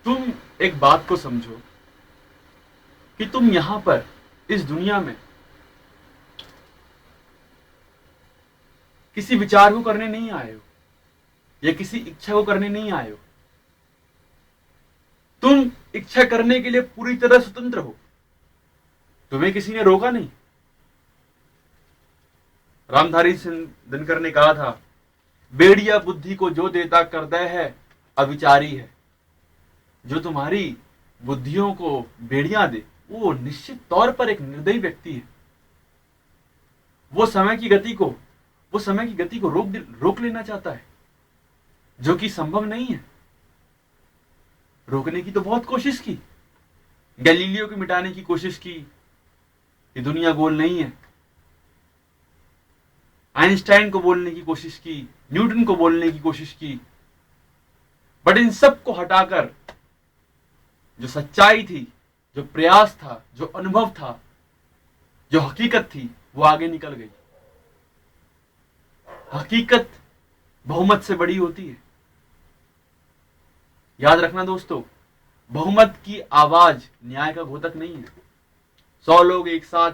तुम एक बात को समझो कि तुम यहां पर इस दुनिया में किसी विचार को करने नहीं आए हो या किसी इच्छा को करने नहीं आए हो। तुम इच्छा करने के लिए पूरी तरह स्वतंत्र हो, तुम्हें किसी ने रोका नहीं। रामधारी सिंह दिनकर ने कहा था, बेड़िया बुद्धि को जो देता करता है अविचारी है। जो तुम्हारी बुद्धियों को बेड़ियां दे वो निश्चित तौर पर एक निर्दयी व्यक्ति है। वो समय की गति को रोक लेना चाहता है, जो कि संभव नहीं है। रोकने की तो बहुत कोशिश की, गैलीलियो को मिटाने की कोशिश की, ये दुनिया गोल नहीं है। आइंस्टाइन को बोलने की कोशिश की, न्यूटन को बोलने की कोशिश की, बट इन सब को हटाकर जो सच्चाई थी, जो प्रयास था, जो अनुभव था, जो हकीकत थी, वो आगे निकल गई। हकीकत बहुमत से बड़ी होती है। याद रखना दोस्तों, बहुमत की आवाज न्याय का घोतक नहीं है। 100 लोग एक साथ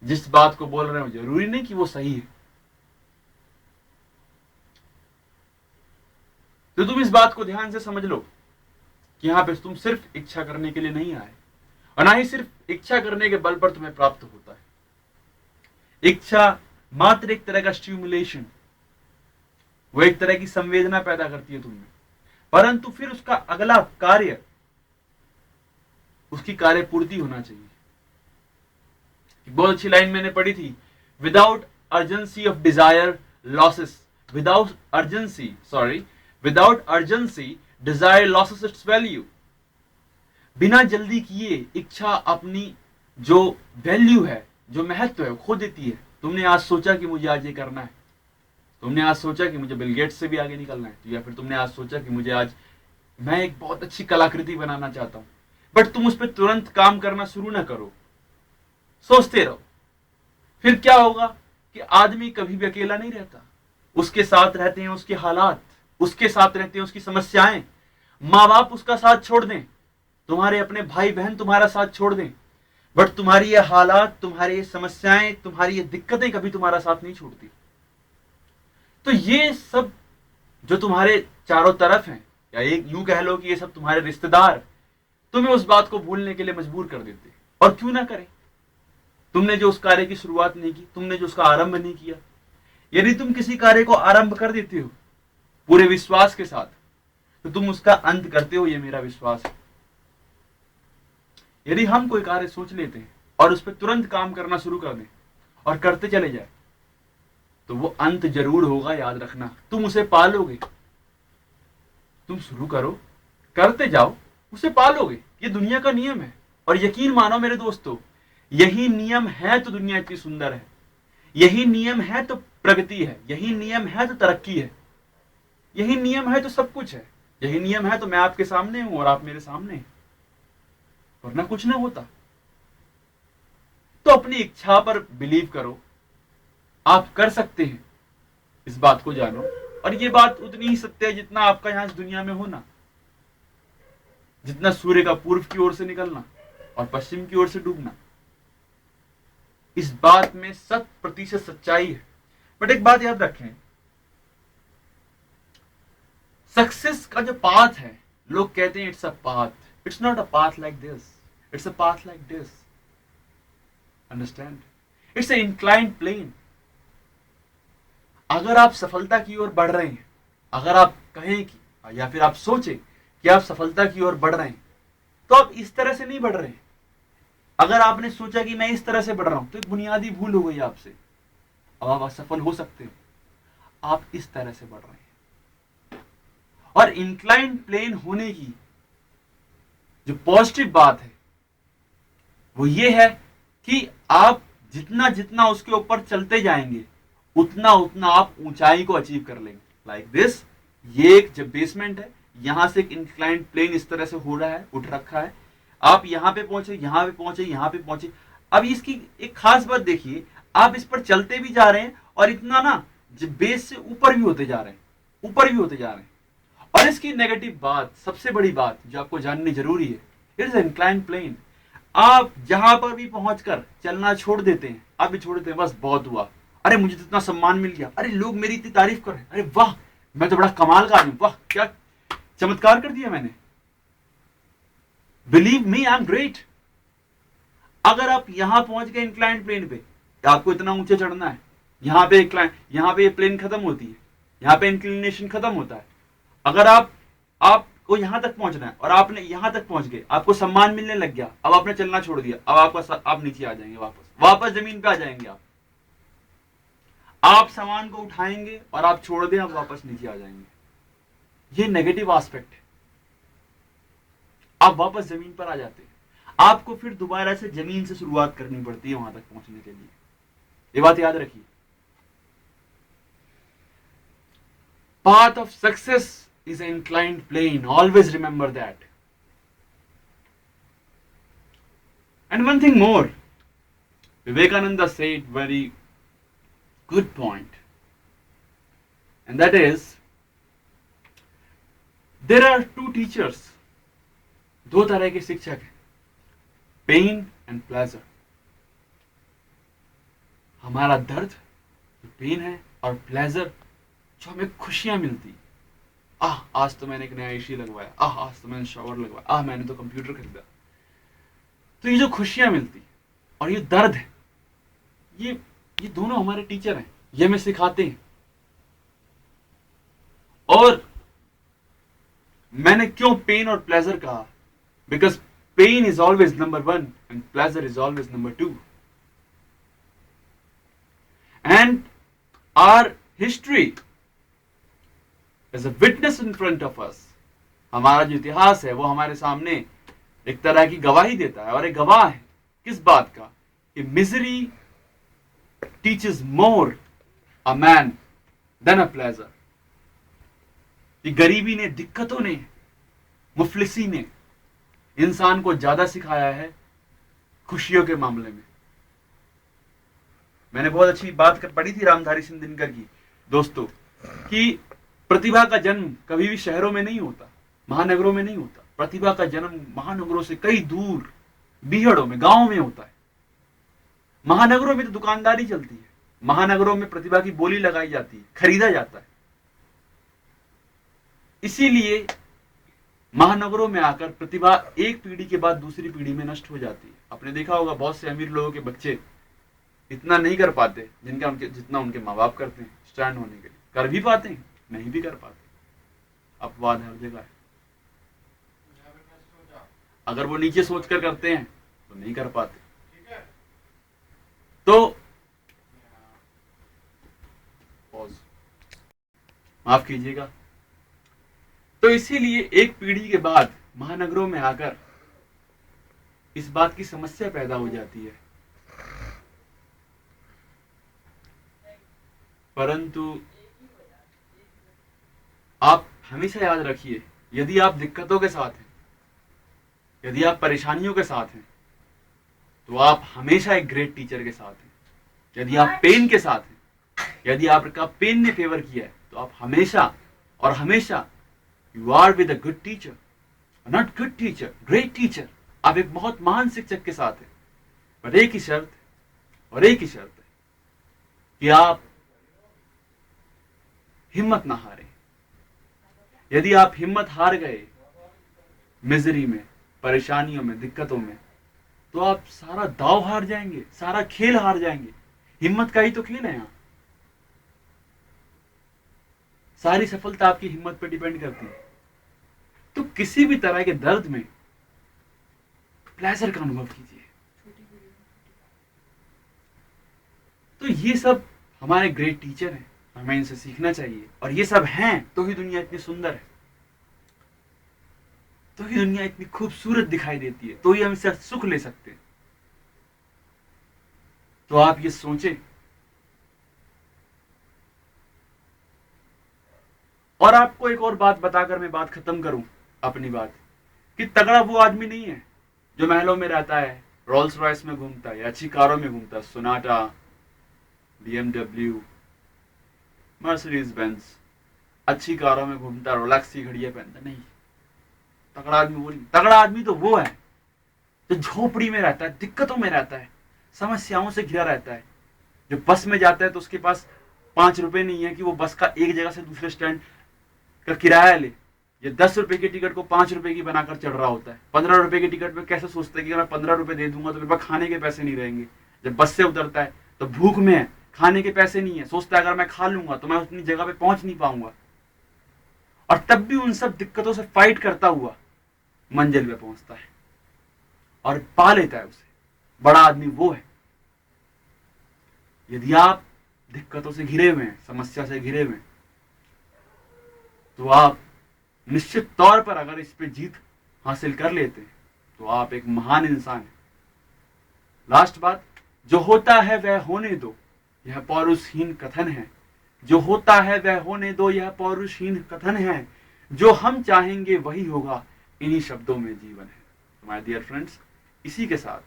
जिस बात को बोल रहे हो जरूरी नहीं कि वो सही है। तो तुम इस बात को ध्यान से समझ लो कि यहां पे तुम सिर्फ इच्छा करने के लिए नहीं आए, और ना ही सिर्फ इच्छा करने के बल पर तुम्हें प्राप्त होता है। इच्छा मात्र एक तरह का स्टिमुलेशन, वो एक तरह की संवेदना पैदा करती है तुमने, परंतु फिर उसका अगला कार्य, उसकी कार्य पूर्ति होना चाहिए। एक बहुत अच्छी लाइन मैंने पढ़ी थी, without urgency of desire losses, without urgency desire losses its value. बिना जल्दी किए इच्छा अपनी जो वैल्यू है, जो महत्व है, वो खो देती है। तुमने आज सोचा कि मुझे आज ये करना है, तुमने आज सोचा कि मुझे बिल गेट्स से भी आगे निकलना है, या फिर तुमने आज सोचा कि मुझे आज मैं एक बहुत अच्छी कलाकृति बनाना चाहता हूं, बट तुम उस पर तुरंत काम करना शुरू ना करो, सोचते रहो। फिर क्या होगा कि आदमी कभी भी अकेला नहीं रहता, उसके साथ रहते हैं उसके हालात, उसके साथ रहते हैं उसकी समस्याएं। माँ बाप उसका साथ छोड़ दें, तुम्हारे अपने भाई बहन तुम्हारा साथ छोड़ दें, बट तुम्हारी ये हालात, तुम्हारी ये समस्याएं, तुम्हारी ये दिक्कतें कभी तुम्हारा साथ नहीं छोड़ती। तो ये सब जो तुम्हारे चारों तरफ हैं, या एक यूं कह लो कि ये सब तुम्हारे रिश्तेदार तुम्हें उस बात को भूलने के लिए मजबूर कर देते। और क्यों ना करें, तुमने जो उस कार्य की शुरुआत नहीं की, तुमने जो उसका आरंभ नहीं किया। यदि तुम किसी कार्य को आरंभ कर देते हो पूरे विश्वास के साथ, तो तुम उसका अंत करते हो, ये मेरा विश्वास है। यदि हम कोई कार्य सोच लेते हैं और उस पर तुरंत काम करना शुरू कर दें और करते चले जाए, तो वो अंत जरूर होगा, याद रखना। तुम उसे पालोगे, तुम शुरू करो, करते जाओ, उसे पालोगे। ये दुनिया का नियम है। और यकीन मानो मेरे दोस्तों, यही नियम है तो दुनिया इतनी सुंदर है, यही नियम है तो प्रगति है, यही नियम है तो तरक्की है, यही नियम है तो सब कुछ है, यही नियम है तो मैं आपके सामने हूं और आप मेरे सामने हैं, वरना कुछ ना होता। तो अपनी इच्छा पर बिलीव करो, आप कर सकते हैं, इस बात को जानो। और ये बात उतनी ही सत्य है जितना आपका यहां इस दुनिया में होना, जितना सूर्य का पूर्व की ओर से निकलना और पश्चिम की ओर से डूबना। इस बात में 100% सच्चाई है। बट एक बात याद रखें, सक्सेस का जो पाथ है, लोग कहते हैं it's a path, it's not a path like this, it's a path like this, understand? It's a inclined plane. अगर आप सफलता की ओर बढ़ रहे हैं, अगर आप कहें कि, या फिर आप सोचें कि आप सफलता की ओर बढ़ रहे हैं, तो आप इस तरह से नहीं बढ़ रहे हैं। अगर आपने सोचा कि मैं इस तरह से बढ़ रहा हूं, तो एक बुनियादी भूल हो गई आपसे। अब आप असफल हो सकते हो, आप इस तरह से बढ़ रहे हैं। और इंक्लाइंड प्लेन होने की जो पॉजिटिव बात है वो ये है कि आप जितना जितना उसके ऊपर चलते जाएंगे, उतना उतना आप ऊंचाई को अचीव कर लेंगे। लाइक दिस, ये एक जब बेसमेंट है, यहां से एक इंक्लाइंड प्लेन इस तरह से हो रहा है, उठ रखा है, आप यहां पे पहुंचे, यहां पे पहुंचे, यहां पे पहुंचे। अब इसकी एक खास बात देखिए, आप इस पर चलते भी जा रहे हैं और इतना ना बेस से ऊपर भी होते जा रहे हैं, ऊपर भी होते जा रहे हैं। और इसकी नेगेटिव बात, सबसे बड़ी बात जो आपको जाननी जरूरी है, इट इज इंक्लाइन प्लेन। आप जहां पर भी पहुंचकर चलना छोड़ देते हैं, आप भी छोड़ देते हैं, बस बहुत हुआ, अरे मुझे तो इतना सम्मान मिल गया, अरे लोग मेरी इतनी तारीफ कर रहे हैं, अरे वाह मैं तो बड़ा कमाल का आदमी, वाह क्या चमत्कार कर दिया मैंने, believe me I am great. अगर आप यहां पहुंच गए इंक्लाइन प्लेन पे, आपको इतना ऊंचे चढ़ना है, यहां पे प्लेन खत्म होती है, यहां पे इंक्लिनेशन खत्म होता है। अगर आपको यहां तक पहुंचना है और आपने यहां तक पहुंच गए, आपको सम्मान मिलने लग गया, अब आपने चलना छोड़ दिया, अब आप नीचे आ जाएंगे, वापस जमीन पे आ जाएंगे। आप सामान को उठाएंगे और आप छोड़ दें, आप वापस नीचे आ जाएंगे। ये नेगेटिव एस्पेक्ट है। आप वापस जमीन पर आ जाते हैं, आपको फिर दोबारा से जमीन से शुरुआत करनी पड़ती है वहां तक पहुंचने के लिए। ये बात याद रखिए। Path of success is an inclined plane. Always remember that. And one thing more, Vivekananda said very good point, and that is there are two teachers. दो तरह के शिक्षक हैं, पेन एंड प्लेजर। हमारा दर्द जो पेन है, और प्लेजर जो हमें खुशियां मिलती। आज तो मैंने एक नया एसी लगवाया, आज तो मैंने शॉवर लगवाया, मैंने तो कंप्यूटर खरीदा। तो ये जो खुशियां मिलती और ये दर्द है, ये दोनों हमारे टीचर हैं, ये हमें सिखाते हैं। और मैंने क्यों पेन और प्लेजर कहा? Because pain is always number 1 and pleasure is always number 2। And our history is a witness in front of us. हमारा जो इतिहास है वो हमारे सामने एक तरह की गवाही देता है, और एक गवाह है किस बात का? कि misery teaches more a man than a pleasure. कि गरीबी ने, दिक्कतों ने, मुफलिसी ने इंसान को ज्यादा सिखाया है खुशियों के मामले में। मैंने बहुत अच्छी बात पढ़ी थी रामधारी सिंह दिनकर की, दोस्तों, कि प्रतिभा का जन्म कभी भी शहरों में नहीं होता, महानगरों में नहीं होता। प्रतिभा का जन्म महानगरों से कई दूर, बीहड़ों में, गांवों में होता है। महानगरों में तो दुकानदारी चलती है, महानगरों में प्रतिभा की बोली लगाई जाती है, खरीदा जाता है। इसीलिए महानगरों में आकर प्रतिभा एक पीढ़ी के बाद दूसरी पीढ़ी में नष्ट हो जाती है। आपने देखा होगा बहुत से अमीर लोगों के बच्चे इतना नहीं कर पाते जितना उनके माँ बाप करते हैं स्टैंड होने के लिए। कर भी पाते हैं, नहीं भी कर पाते, अपवाद हर जगह है। अगर वो नीचे सोचकर करते हैं तो नहीं कर पाते। तो माफ कीजिएगा। तो इसीलिए एक पीढ़ी के बाद महानगरों में आकर इस बात की समस्या पैदा हो जाती है। परंतु आप हमेशा याद रखिए, यदि आप दिक्कतों के साथ हैं, यदि आप परेशानियों के साथ हैं, तो आप हमेशा एक ग्रेट टीचर के साथ हैं। यदि आप पेन के साथ हैं, यदि आपका पेन ने फेवर किया है, तो आप हमेशा और हमेशा you are with a good teacher, not good teacher, great teacher. आप एक बहुत महान शिक्षक के साथ हैं। पर एक ही शर्त है कि आप हिम्मत ना हारें। यदि आप हिम्मत हार गए मिजरी में, परेशानियों में, दिक्कतों में, तो आप सारा दाव हार जाएंगे, सारा खेल हार जाएंगे। हिम्मत का ही तो खेल है यहां। सारी सफलता आपकी हिम्मत पर डिपेंड करती है। तो किसी भी तरह के दर्द में प्लेजर का अनुभव कीजिए। तो ये सब हमारे ग्रेट टीचर हैं, हमें इनसे सीखना चाहिए। और ये सब हैं तो ही दुनिया इतनी सुंदर है, तो ही दुनिया इतनी खूबसूरत दिखाई देती है, तो ही हम इससे सुख ले सकते हैं। तो आप ये सोचें। और आपको एक और बात बताकर मैं बात खत्म करूं अपनी बात, कि तगड़ा वो आदमी नहीं है जो महलों में रहता है, रोल्स रॉयस में घूमता है या अच्छी कारों में घूमता है, सोनाटा, BMW, मर्सिडीज बेंज। अच्छी कारों में घूमता, रोलेक्स की घड़ियां पहनता, नहीं। तगड़ा आदमी वो नहीं, तगड़ा आदमी तो वो है जो झोपड़ी में रहता है, दिक्कतों में रहता है, समस्याओं से घिरा रहता है। जो बस में जाता है तो उसके पास 5 रुपए नहीं है कि वो बस का एक जगह से दूसरे स्टैंड का किराया ले। ये 10 रुपए की टिकट को 5 रुपए की बनाकर चढ़ रहा होता है। 15 रुपए की टिकट पे कैसे सोचता है कि अगर मैं 15 रुपए दे दूंगा तो मेरे पास खाने के पैसे नहीं रहेंगे। जब बस से उतरता है तो भूख में है, खाने के पैसे नहीं है, सोचता है अगर मैं खा लूंगा तो मैं उतनी जगह पे पहुंच नहीं पाऊंगा। और तब भी उन सब दिक्कतों से फाइट करता हुआ मंजिल पे पहुंचता है और पा लेता है उसे। बड़ा आदमी वो है। यदि आप दिक्कतों से घिरे हुए हैं, समस्या से घिरे हुए हैं, तो आप निश्चित तौर पर अगर इस पे जीत हासिल कर लेते हैं तो आप एक महान इंसान हैं। लास्ट बात, जो होता है वह होने दो, यह पौरुषहीन कथन है। जो होता है वह होने दो, यह पौरुषहीन कथन है। जो हम चाहेंगे वही होगा, इन्हीं शब्दों में जीवन है। तो माय डियर फ्रेंड्स, इसी के साथ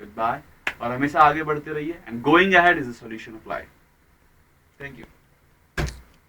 गुड बाय, और हमेशा आगे बढ़ते रहिए। And going ahead is the solution of life. Thank you.